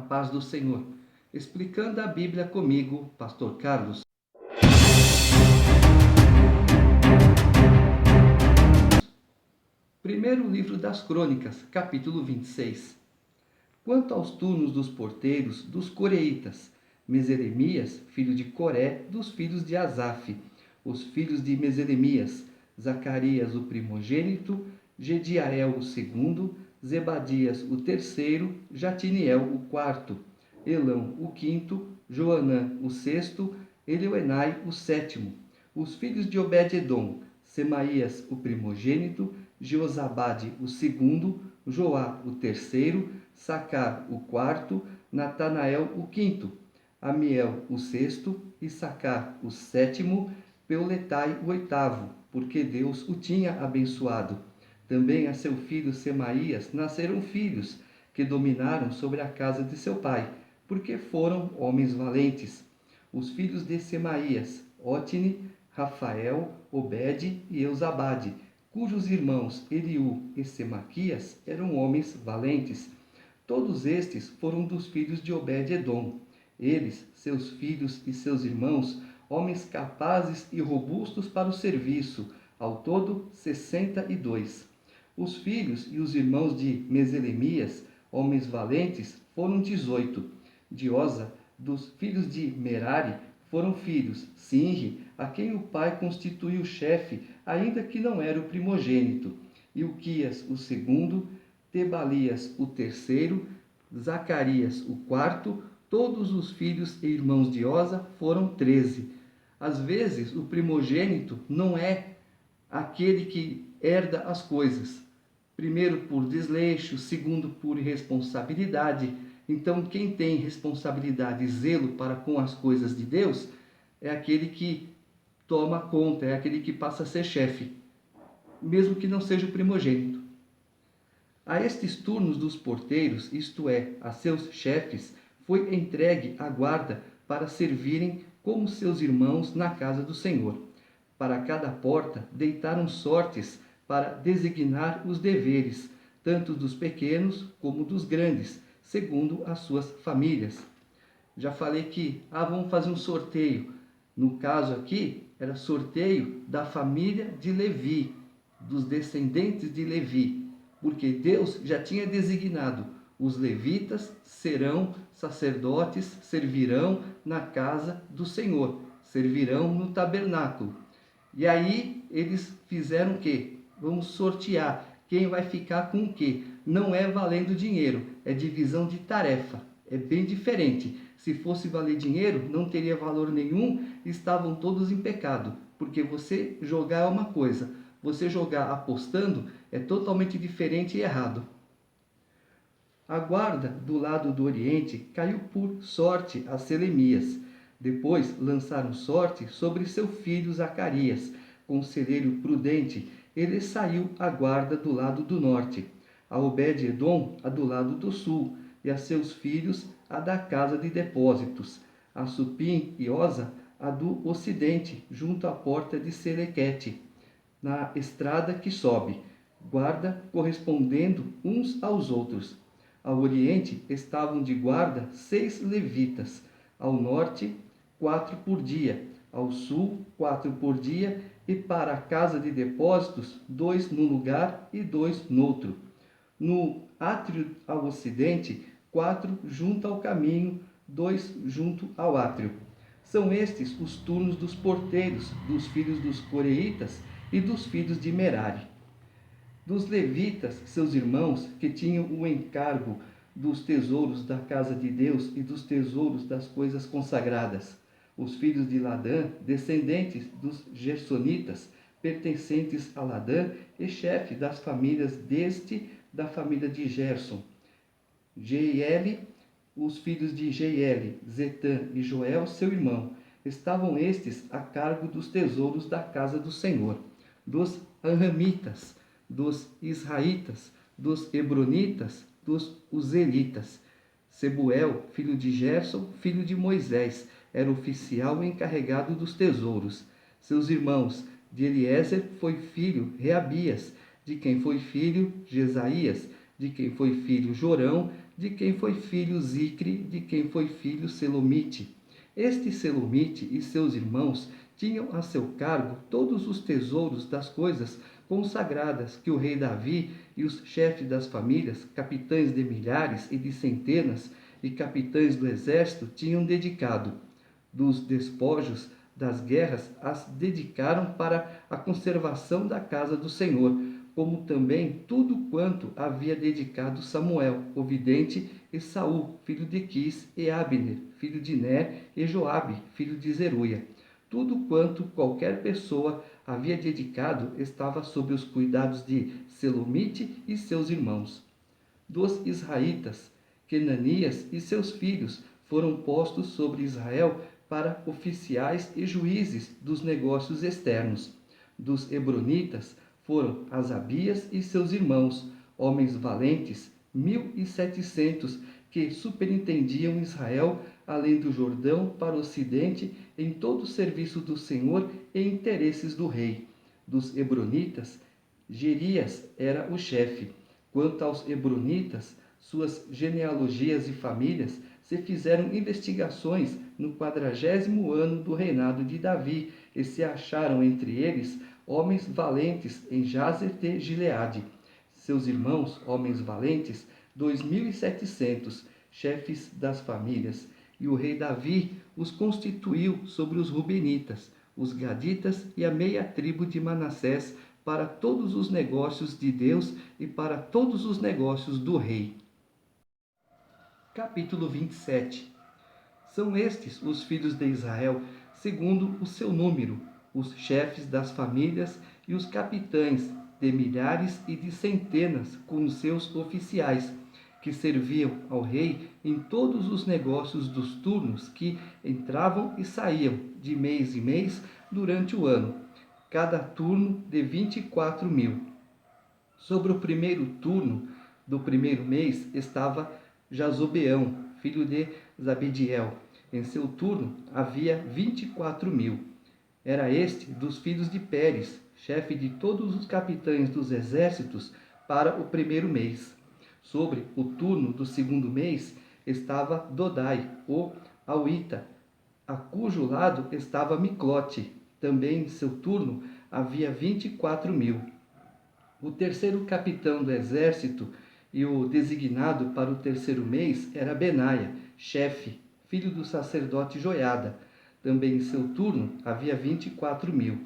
paz do Senhor. Explicando a Bíblia comigo, Pastor Carlos. Primeiro livro das Crônicas, capítulo 26. Quanto aos turnos dos porteiros, dos coreitas, Meselemias, filho de Coré, dos filhos de Asaf, os filhos de Meselemias, Zacarias o primogênito, Jediael o segundo, Zebadias o terceiro, Jatiniel o quarto, Elão o quinto, Joanã o sexto, Elioenai o sétimo, os filhos de Obed-edom, Semaías o primogênito, Jeozabade o segundo, Joá o terceiro, Sacar o quarto, Natanael o quinto, Amiel o sexto, Issacar o sétimo, Peuletai o oitavo, porque Deus o tinha abençoado. Também a seu filho Semaías nasceram filhos, que dominaram sobre a casa de seu pai, porque foram homens valentes. Os filhos de Semaías, Otni, Rafael, Obed e Eusabade, cujos irmãos Eliú e Semaquias eram homens valentes. Todos estes foram dos filhos de Obed-edom. Eles, seus filhos e seus irmãos, homens capazes e robustos para o serviço, ao todo 62. Os filhos e os irmãos de Meselemias, homens valentes, foram 18. De Oza, dos filhos de Merari, foram filhos Sinri, a quem o pai constituiu chefe, ainda que não era o primogênito, Ilquias o segundo, Tebalias o terceiro, Zacarias o quarto. Todos os filhos e irmãos de Oza foram 13. Às vezes, o primogênito não é aquele que herda as coisas. Primeiro por desleixo, segundo por irresponsabilidade. Então, quem tem responsabilidade e zelo para com as coisas de Deus é aquele que toma conta, é aquele que passa a ser chefe, mesmo que não seja o primogênito. A estes turnos dos porteiros, isto é, a seus chefes, foi entregue a guarda para servirem como seus irmãos na casa do Senhor. Para cada porta deitaram sortes para designar os deveres, tanto dos pequenos como dos grandes, segundo as suas famílias. Já falei que vamos fazer um sorteio. No caso aqui, era sorteio da família de Levi, dos descendentes de Levi, porque Deus já tinha designado: os levitas serão sacerdotes, servirão na casa do Senhor, servirão no tabernáculo. E aí eles fizeram o quê? Vamos sortear quem vai ficar com o quê? Não é valendo dinheiro, é divisão de tarefa. É bem diferente. Se fosse valer dinheiro, não teria valor nenhum, estavam todos em pecado. Porque você jogar é uma coisa, você jogar apostando é totalmente diferente e errado. A guarda do lado do oriente caiu por sorte a Selemias. Depois lançaram sorte sobre seu filho Zacarias, conselheiro prudente. Ele saiu a guarda do lado do norte, a Obed-edom a do lado do sul, e a seus filhos a da casa de depósitos, a Supim e Oza a do ocidente, junto à porta de Selequete, na estrada que sobe, guarda correspondendo uns aos outros. Ao oriente estavam de guarda 6 levitas, ao norte 4 por dia, ao sul 4 por dia, e para a casa de depósitos 2 num lugar e 2 noutro. No átrio ao ocidente 4 junto ao caminho, 2 junto ao átrio. São estes os turnos dos porteiros, dos filhos dos coreitas e dos filhos de Merari. Dos levitas, seus irmãos, que tinham o encargo dos tesouros da casa de Deus e dos tesouros das coisas consagradas. Os filhos de Ladã, descendentes dos Gersonitas, pertencentes a Ladã e chefe das famílias da família de Gerson. Jeiel, os filhos de Jeiel, Zetã e Joel, seu irmão. Estavam estes a cargo dos tesouros da casa do Senhor. Dos Anramitas, dos Israelitas, dos Hebronitas, dos Uzelitas. Sebuel, filho de Gerson, filho de Moisés, era oficial encarregado dos tesouros. Seus irmãos, de Eliezer foi filho Reabias, de quem foi filho Jesaías, de quem foi filho Jorão, de quem foi filho Zicre, de quem foi filho Selomite. Este Selomite e seus irmãos tinham a seu cargo todos os tesouros das coisas consagradas que o rei Davi e os chefes das famílias, capitães de milhares e de centenas e capitães do exército tinham dedicado. Dos despojos das guerras as dedicaram para a conservação da casa do Senhor, como também tudo quanto havia dedicado Samuel, o vidente, e Saul, filho de Quis, e Abner, filho de Ner, e Joabe, filho de Zeruia. Tudo quanto qualquer pessoa havia dedicado estava sob os cuidados de Selomite e seus irmãos. Dos israelitas, Kenanias e seus filhos foram postos sobre Israel para oficiais e juízes dos negócios externos. Dos hebronitas foram Asabias e seus irmãos, homens valentes, 1.700, que superintendiam Israel além do Jordão para o ocidente em todo o serviço do Senhor e interesses do rei. Dos hebronitas, Gerias era o chefe. Quanto aos hebronitas, suas genealogias e famílias, se fizeram investigações no 40º ano do reinado de Davi, e se acharam entre eles homens valentes em Jazer de Gileade. Seus irmãos, homens valentes, 2.700, chefes das famílias. E o rei Davi os constituiu sobre os Rubenitas, os Gaditas e a meia tribo de Manassés, para todos os negócios de Deus e para todos os negócios do rei. Capítulo 27. São estes os filhos de Israel, segundo o seu número, os chefes das famílias e os capitães de milhares e de centenas com os seus oficiais, que serviam ao rei em todos os negócios dos turnos que entravam e saíam de mês em mês durante o ano, cada turno de 24.000. Sobre o primeiro turno do primeiro mês estava Jazobeão, filho de Zabediel. Em seu turno havia 24.000. Era este dos filhos de Pérez, chefe de todos os capitães dos exércitos, para o primeiro mês. Sobre o turno do segundo mês estava Dodai, o Auita, a cujo lado estava Miclote. Também em seu turno havia 24.000. O terceiro capitão do exército e o designado para o terceiro mês era Benaia, chefe, filho do sacerdote Joiada. Também em seu turno havia 24.000.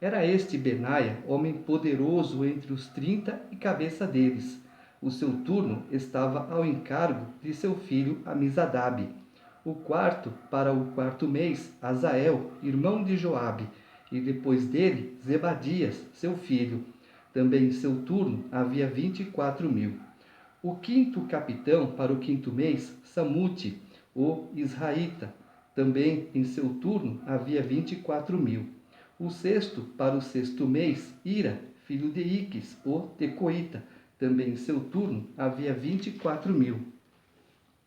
Era este Benaia, homem poderoso entre os 30 e cabeça deles. O seu turno estava ao encargo de seu filho Amizadabe. O quarto, para o quarto mês, Azael, irmão de Joabe, e depois dele, Zebadias, seu filho. Também em seu turno havia 24.000. O quinto capitão, para o quinto mês, Samute, o israelita. Também em seu turno havia 24.000. O sexto, para o sexto mês, Ira, filho de Iques, o tecoita. Também em seu turno havia 24.000.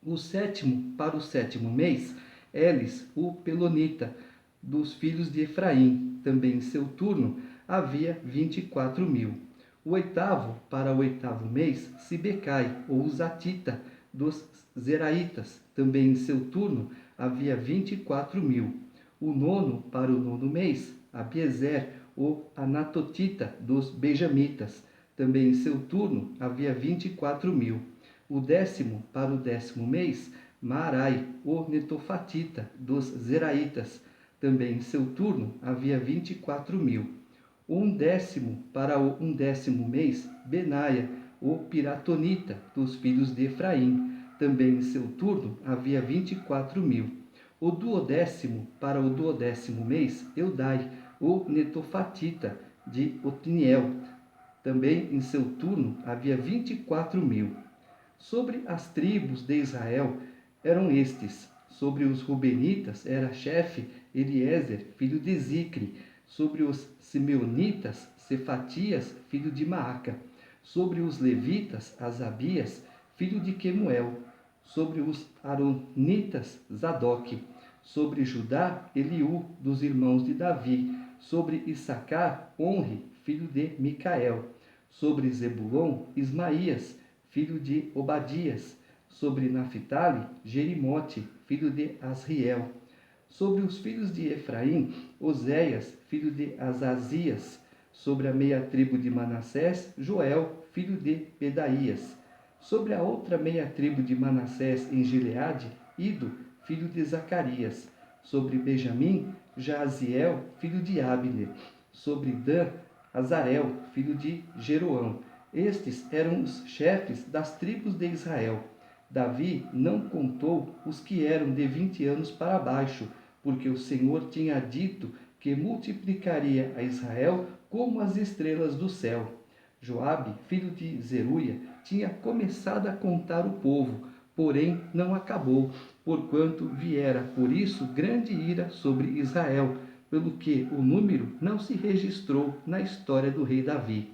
O sétimo, para o sétimo mês, Elis, o pelonita, dos filhos de Efraim. Também em seu turno havia 24.000. O oitavo, para o oitavo mês, Sibecai, ou Zatita, dos Zeraitas. Também em seu turno havia 24.000. O nono, para o nono mês, Abiezer, o Anatotita, dos Benjamitas. Também em seu turno havia 24.000. O décimo, para o décimo mês, Maarai, o Netofatita, dos Zeraitas. Também em seu turno havia 24.000. Um décimo, para o undécimo mês, Benaia, o Piratonita, dos filhos de Efraim. Também em seu turno havia 24.000. O duodécimo, para o duodécimo mês, Eudai, o Netofatita, de Otiniel. Também em seu turno havia 24.000. Sobre as tribos de Israel eram estes. Sobre os Rubenitas era chefe Eliezer, filho de Zicre. Sobre os Simeonitas, Cefatias, filho de Maaca. Sobre os Levitas, Asabias, filho de Quemuel. Sobre os Aronitas, Zadok. Sobre Judá, Eliú, dos irmãos de Davi. Sobre Issacar, Onre, filho de Micael. Sobre Zebulon, Ismaías, filho de Obadias. Sobre Naphtali, Jerimote, filho de Asriel. Sobre os filhos de Efraim, Oséias, filho de Azazias. Sobre a meia tribo de Manassés, Joel, filho de Pedaías. Sobre a outra meia tribo de Manassés em Gileade, Ido, filho de Zacarias. Sobre Benjamim, Jaaziel, filho de Abner. Sobre Dan, Azarel, filho de Jeroão. Estes eram os chefes das tribos de Israel. Davi não contou os que eram de 20 anos para baixo, porque o Senhor tinha dito que multiplicaria a Israel como as estrelas do céu. Joabe, filho de Zeruia, tinha começado a contar o povo, porém não acabou, porquanto viera por isso grande ira sobre Israel, pelo que o número não se registrou na história do rei Davi.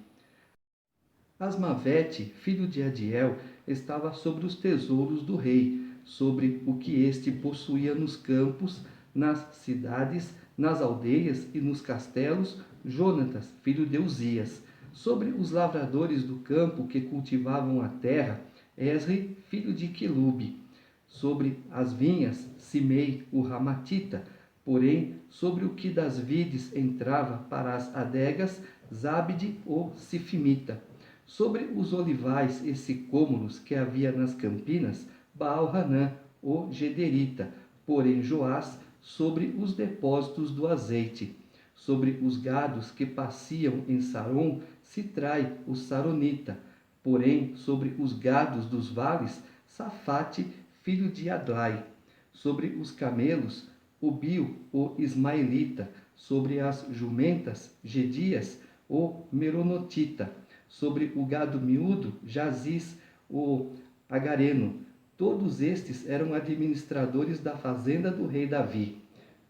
Asmavete, filho de Adiel, estava sobre os tesouros do rei, sobre o que este possuía nos campos, nas cidades, nas aldeias e nos castelos, Jonatas, filho de Uzias. Sobre os lavradores do campo que cultivavam a terra, Esri, filho de Quelube. Sobre as vinhas, Simei, o Ramatita. Porém, sobre o que das vides entrava para as adegas, Zabde, o Sifimita. Sobre os olivais e sicômoros que havia nas campinas, Baal-Hanã, o Gederita. Porém, Joás, sobre os depósitos do azeite. Sobre os gados que pasciam em Saron, Sitrai, o Saronita. Porém, sobre os gados dos vales, Safate, filho de Adlai. Sobre os camelos, Ubil, o Ismaelita. Sobre as jumentas, Gedias, o Meronotita. Sobre o gado miúdo, Jaziz, o Agareno. Todos estes eram administradores da fazenda do rei Davi.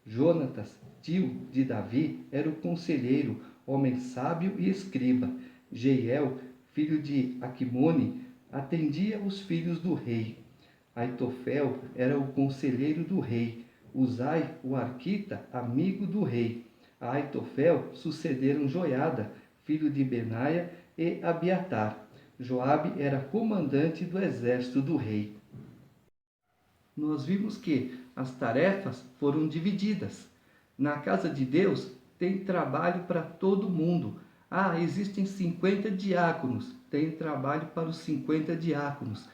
Jonatas, tio de Davi, era o conselheiro, homem sábio e escriba. Jeiel, filho de Aquimone, atendia os filhos do rei. Aitofel era o conselheiro do rei. Uzai, o arquita, amigo do rei. A Aitofel sucederam Joiada, filho de Benaia, e Abiatar. Joabe era comandante do exército do rei. Nós vimos que as tarefas foram divididas. Na casa de Deus tem trabalho para todo mundo. Existem 50 diáconos, tem trabalho para os 50 diáconos.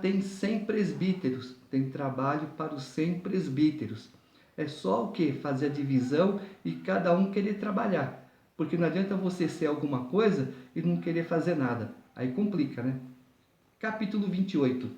Tem 100 presbíteros, tem trabalho para os 100 presbíteros. É só o que? Fazer a divisão e cada um querer trabalhar. Porque não adianta você ser alguma coisa e não querer fazer nada. Aí complica, né? Capítulo 28.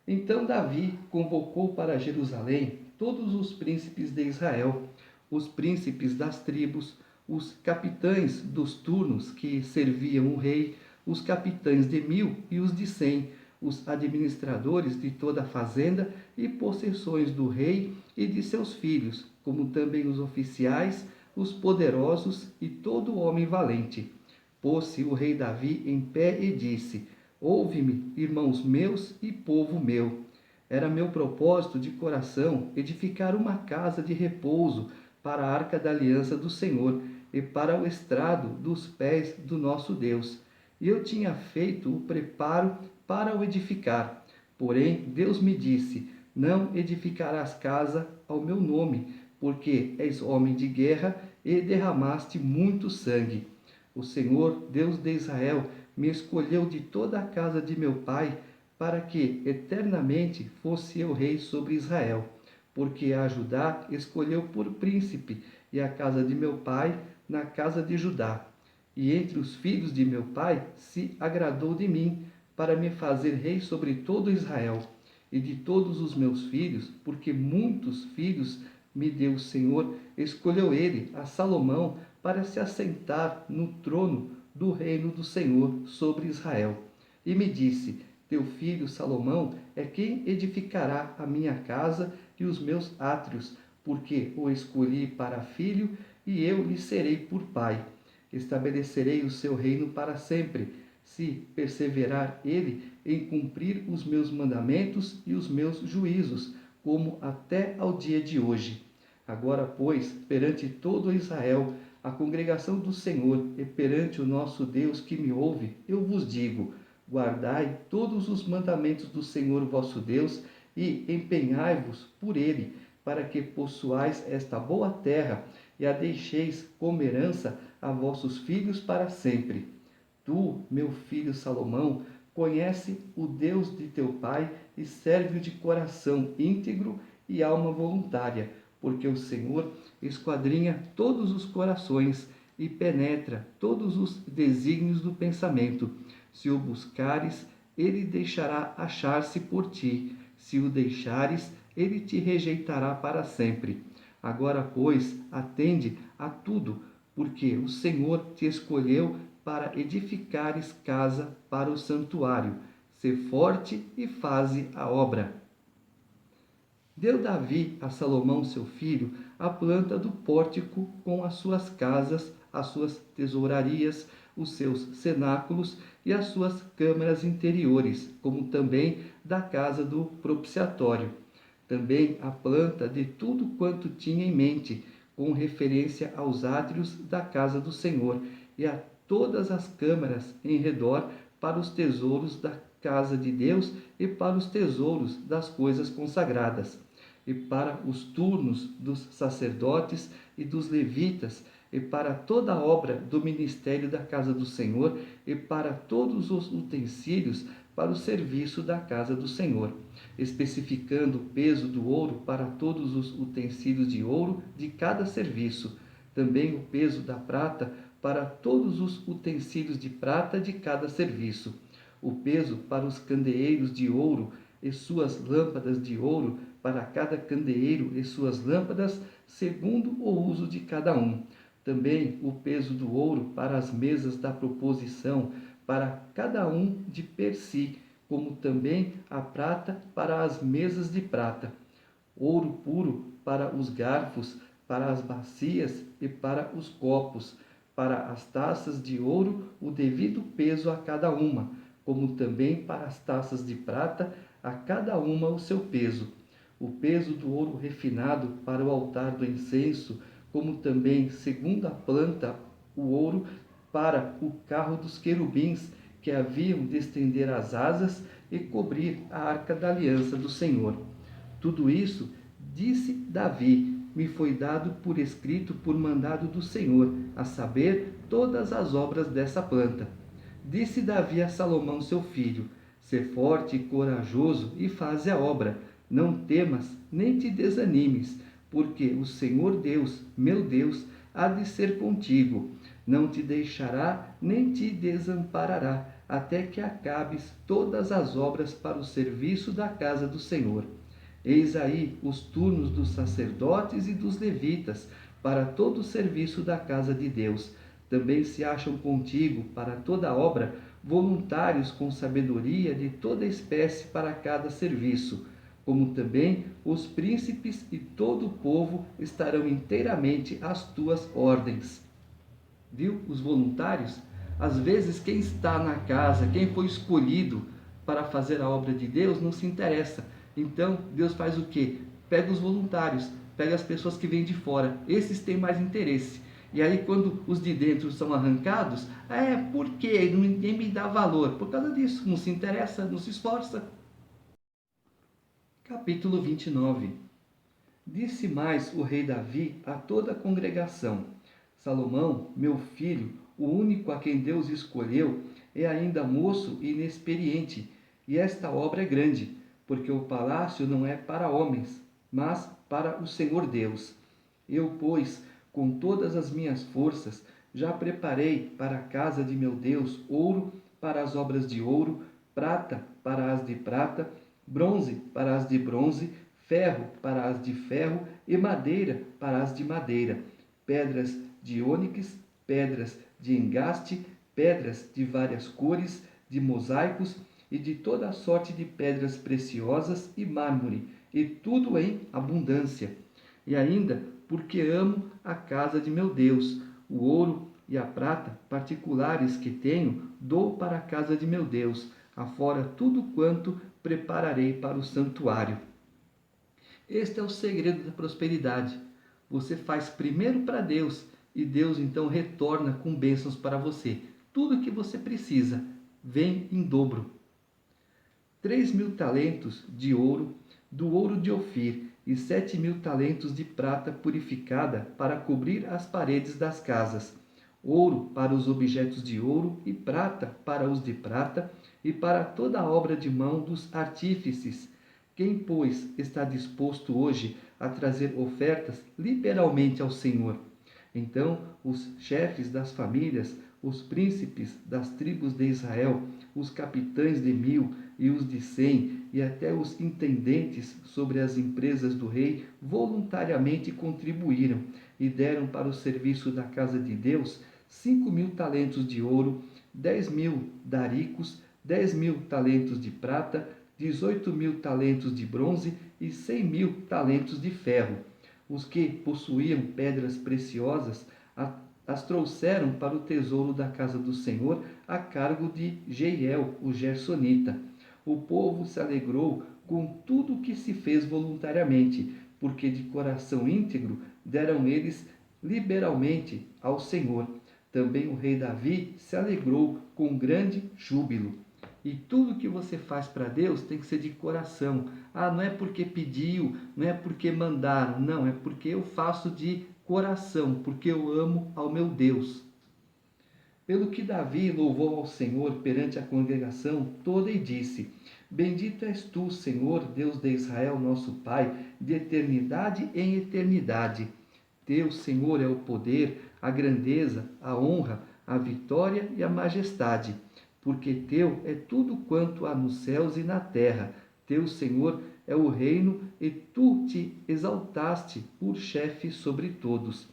Então Davi convocou para Jerusalém todos os príncipes de Israel, os príncipes das tribos, os capitães dos turnos que serviam o rei, os capitães de 1000 e os de 100, os administradores de toda a fazenda e possessões do rei e de seus filhos, como também os oficiais, os poderosos e todo homem valente. Pôs-se o rei Davi em pé e disse: Ouve-me, irmãos meus e povo meu. Era meu propósito de coração edificar uma casa de repouso para a arca da aliança do Senhor e para o estrado dos pés do nosso Deus. E eu tinha feito o preparo para o edificar. Porém, Deus me disse: Não edificarás casa ao meu nome, porque és homem de guerra e derramaste muito sangue. O Senhor, Deus de Israel, me escolheu de toda a casa de meu pai, para que eternamente fosse eu rei sobre Israel. Porque a Judá escolheu por príncipe, e a casa de meu pai na casa de Judá. E entre os filhos de meu pai se agradou de mim, para me fazer rei sobre todo Israel. E de todos os meus filhos, porque muitos filhos me deu o Senhor, escolheu ele a Salomão para se assentar no trono do reino do Senhor sobre Israel. E me disse: Teu filho Salomão é quem edificará a minha casa e os meus átrios, porque o escolhi para filho e eu lhe serei por pai. Estabelecerei o seu reino para sempre, se perseverar ele em cumprir os meus mandamentos e os meus juízos, como até ao dia de hoje. Agora, pois, perante todo Israel, a congregação do Senhor, e perante o nosso Deus que me ouve, eu vos digo: Guardai todos os mandamentos do Senhor vosso Deus e empenhai-vos por ele, para que possuais esta boa terra e a deixeis como herança a vossos filhos para sempre. Tu, meu filho Salomão, conhece o Deus de teu pai e serve-o de coração íntegro e alma voluntária, porque o Senhor esquadrinha todos os corações e penetra todos os desígnios do pensamento. Se o buscares, ele deixará achar-se por ti. Se o deixares, ele te rejeitará para sempre. Agora, pois, atende a tudo, porque o Senhor te escolheu para edificares casa para o santuário. Sê forte e faze a obra. Deu Davi a Salomão, seu filho, a planta do pórtico com as suas casas, as suas tesourarias, os seus cenáculos e as suas câmaras interiores, como também da casa do propiciatório. Também a planta de tudo quanto tinha em mente, com referência aos átrios da casa do Senhor, e a todas as câmaras em redor para os tesouros da casa de Deus e para os tesouros das coisas consagradas, e para os turnos dos sacerdotes e dos levitas, e para toda a obra do ministério da casa do Senhor, e para todos os utensílios para o serviço da casa do Senhor, especificando o peso do ouro para todos os utensílios de ouro de cada serviço, também o peso da prata para todos os utensílios de prata de cada serviço, o peso para os candeeiros de ouro e suas lâmpadas de ouro, para cada candeeiro e suas lâmpadas, segundo o uso de cada um. Também o peso do ouro para as mesas da proposição, para cada um de per si, como também a prata para as mesas de prata. Ouro puro para os garfos, para as bacias e para os copos, para as taças de ouro o devido peso a cada uma, como também para as taças de prata, a cada uma o seu peso. O peso do ouro refinado para o altar do incenso, como também, segundo a planta, o ouro para o carro dos querubins, que haviam de estender as asas e cobrir a arca da aliança do Senhor. Tudo isso, disse Davi, me foi dado por escrito por mandado do Senhor, a saber, todas as obras dessa planta. Disse Davi a Salomão, seu filho: sê forte e corajoso e faze a obra. Não temas, nem te desanimes, porque o Senhor Deus, meu Deus, há de ser contigo. Não te deixará, nem te desamparará, até que acabes todas as obras para o serviço da casa do Senhor. Eis aí os turnos dos sacerdotes e dos levitas, para todo o serviço da casa de Deus. Também se acham contigo, para toda obra, voluntários com sabedoria de toda espécie para cada serviço, como também os príncipes e todo o povo estarão inteiramente às tuas ordens. Viu? Os voluntários? Às vezes, quem está na casa, quem foi escolhido para fazer a obra de Deus, não se interessa. Então, Deus faz o quê? Pega os voluntários, pega as pessoas que vêm de fora. Esses têm mais interesse. E aí, quando os de dentro são arrancados, por quê? Ninguém me dá valor. Por causa disso, não se interessa, não se esforça. Capítulo 29. Disse mais o rei Davi a toda a congregação: Salomão, meu filho, o único a quem Deus escolheu, é ainda moço e inexperiente, e esta obra é grande, porque o palácio não é para homens, mas para o Senhor Deus. Eu, pois, com todas as minhas forças, já preparei para a casa de meu Deus ouro para as obras de ouro, prata para as de prata, bronze para as de bronze, ferro para as de ferro e madeira para as de madeira, pedras de ônix, pedras de engaste, pedras de várias cores, de mosaicos e de toda sorte de pedras preciosas e mármore, e tudo em abundância. E ainda, porque amo a casa de meu Deus, o ouro e a prata particulares que tenho, dou para a casa de meu Deus, afora tudo quanto prepararei para o santuário. Este é o segredo da prosperidade. Você faz primeiro para Deus e Deus então retorna com bênçãos para você. Tudo o que você precisa. vem em dobro. 3.000 talentos de ouro, do ouro de Ofir, e 7.000 talentos de prata purificada para cobrir as paredes das casas. Ouro para os objetos de ouro, e prata para os de prata, e para toda a obra de mão dos artífices. Quem, pois, está disposto hoje a trazer ofertas liberalmente ao Senhor? Então os chefes das famílias, os príncipes das tribos de Israel, os capitães de 1.000 e os de 100, e até os intendentes sobre as empresas do rei, voluntariamente contribuíram e deram para o serviço da casa de Deus 5.000 talentos de ouro, 10.000 daricos, 10.000 talentos de prata, 18.000 talentos de bronze e 100.000 talentos de ferro. Os que possuíam pedras preciosas as trouxeram para o tesouro da casa do Senhor, a cargo de Jeiel, o Gersonita. O povo se alegrou com tudo o que se fez voluntariamente, porque de coração íntegro deram eles liberalmente ao Senhor. Também o rei Davi se alegrou com grande júbilo. E tudo que você faz para Deus tem que ser de coração. Ah, não é porque pediu, não é porque mandaram, não, é porque eu faço de coração, porque eu amo ao meu Deus. Pelo que Davi louvou ao Senhor perante a congregação toda e disse: Bendito és tu, Senhor, Deus de Israel, nosso Pai, de eternidade em eternidade. Teu, Senhor, é o poder, a grandeza, a honra, a vitória e a majestade. Porque teu é tudo quanto há nos céus e na terra. Teu, Senhor, é o reino, e tu te exaltaste por chefe sobre todos.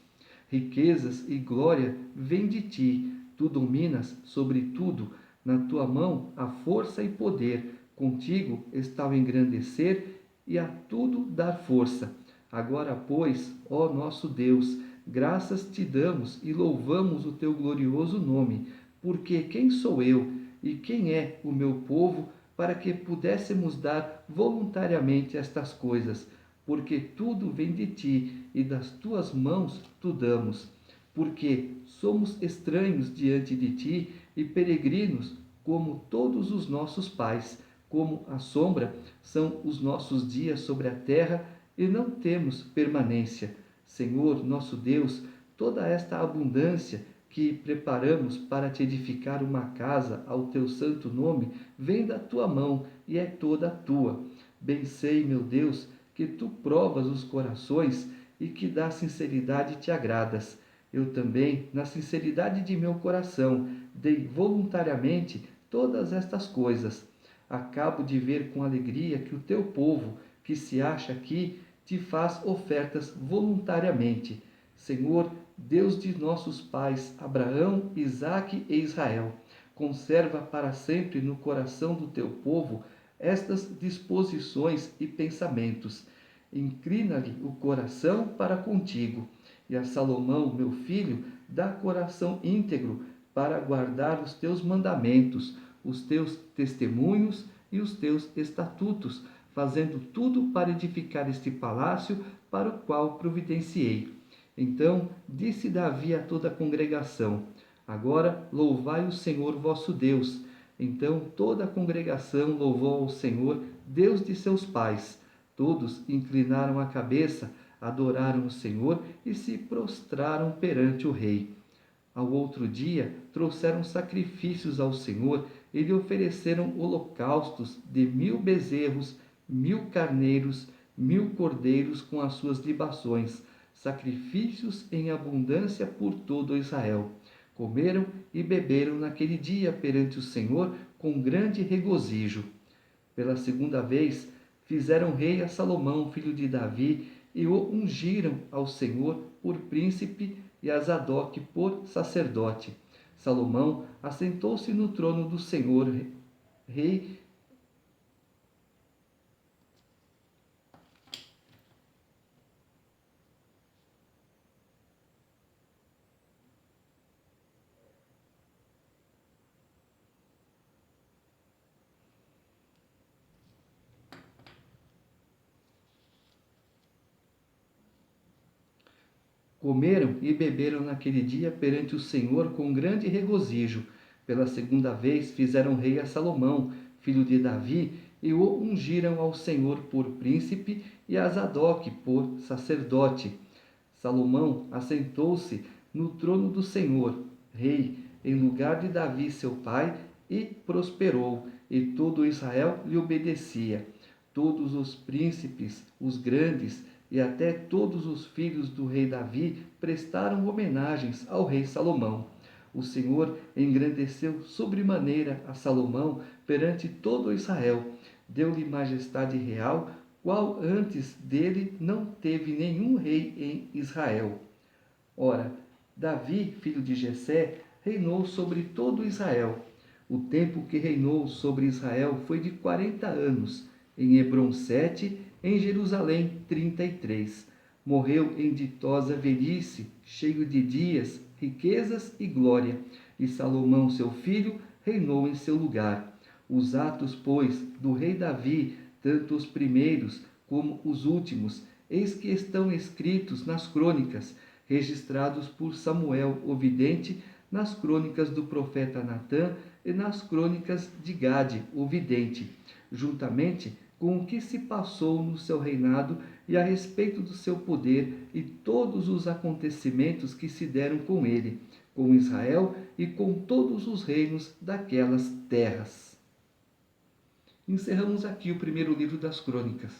Riquezas e glória vêm de ti. Tu dominas sobre tudo. Na tua mão há força e poder. Contigo está o engrandecer e a tudo dar força. Agora, pois, ó nosso Deus, graças te damos e louvamos o teu glorioso nome, porque quem sou eu e quem é o meu povo para que pudéssemos dar voluntariamente estas coisas? Porque tudo vem de ti e das tuas mãos tu damos. Porque somos estranhos diante de ti e peregrinos como todos os nossos pais. Como a sombra são os nossos dias sobre a terra e não temos permanência. Senhor, nosso Deus, toda esta abundância que preparamos para te edificar uma casa ao teu santo nome vem da tua mão e é toda tua. Bem sei, meu Deus, que tu provas os corações e que da sinceridade te agradas. Eu também, na sinceridade de meu coração, dei voluntariamente todas estas coisas. Acabo de ver com alegria que o teu povo, que se acha aqui, te faz ofertas voluntariamente. Senhor, Deus de nossos pais, Abraão, Isaque e Israel, conserva para sempre no coração do teu povo estas disposições e pensamentos. Inclina-lhe o coração para contigo, e a Salomão, meu filho, dá coração íntegro para guardar os teus mandamentos, os teus testemunhos e os teus estatutos, fazendo tudo para edificar este palácio para o qual providenciei. Então disse Davi a toda a congregação: Agora louvai o Senhor vosso Deus. Então toda a congregação louvou ao Senhor, Deus de seus pais. Todos inclinaram a cabeça, adoraram o Senhor e se prostraram perante o rei. Ao outro dia, trouxeram sacrifícios ao Senhor e lhe ofereceram holocaustos de 1.000 bezerros, 1.000 carneiros, 1.000 cordeiros com as suas libações, sacrifícios em abundância por todo Israel. Comeram e beberam naquele dia perante o Senhor com grande regozijo. Pela segunda vez, fizeram rei a Salomão, filho de Davi, e o ungiram ao Senhor por príncipe e a Zadok por sacerdote. Salomão assentou-se no trono do Senhor, rei. Comeram e beberam naquele dia perante o Senhor com grande regozijo. Pela segunda vez fizeram rei a Salomão, filho de Davi, e o ungiram ao Senhor por príncipe e a Zadok por sacerdote. Salomão assentou-se no trono do Senhor, rei, em lugar de Davi seu pai, e prosperou, e todo Israel lhe obedecia. Todos os príncipes, os grandes, e até todos os filhos do rei Davi prestaram homenagens ao rei Salomão. O Senhor engrandeceu sobremaneira a Salomão perante todo Israel, deu-lhe majestade real, qual antes dele não teve nenhum rei em Israel. Ora, Davi, filho de Jessé, reinou sobre todo Israel. O tempo que reinou sobre Israel foi de 40 anos, em Hebrom 7, em Jerusalém 33. Morreu em ditosa velhice, cheio de dias, riquezas e glória, e Salomão, seu filho, reinou em seu lugar. Os atos, pois, do rei Davi, tanto os primeiros como os últimos, eis que estão escritos nas crônicas, registrados por Samuel, o vidente, nas crônicas do profeta Natã e nas crônicas de Gade, o vidente, juntamente com o que se passou no seu reinado e a respeito do seu poder e todos os acontecimentos que se deram com ele, com Israel e com todos os reinos daquelas terras. Encerramos aqui o primeiro livro das Crônicas.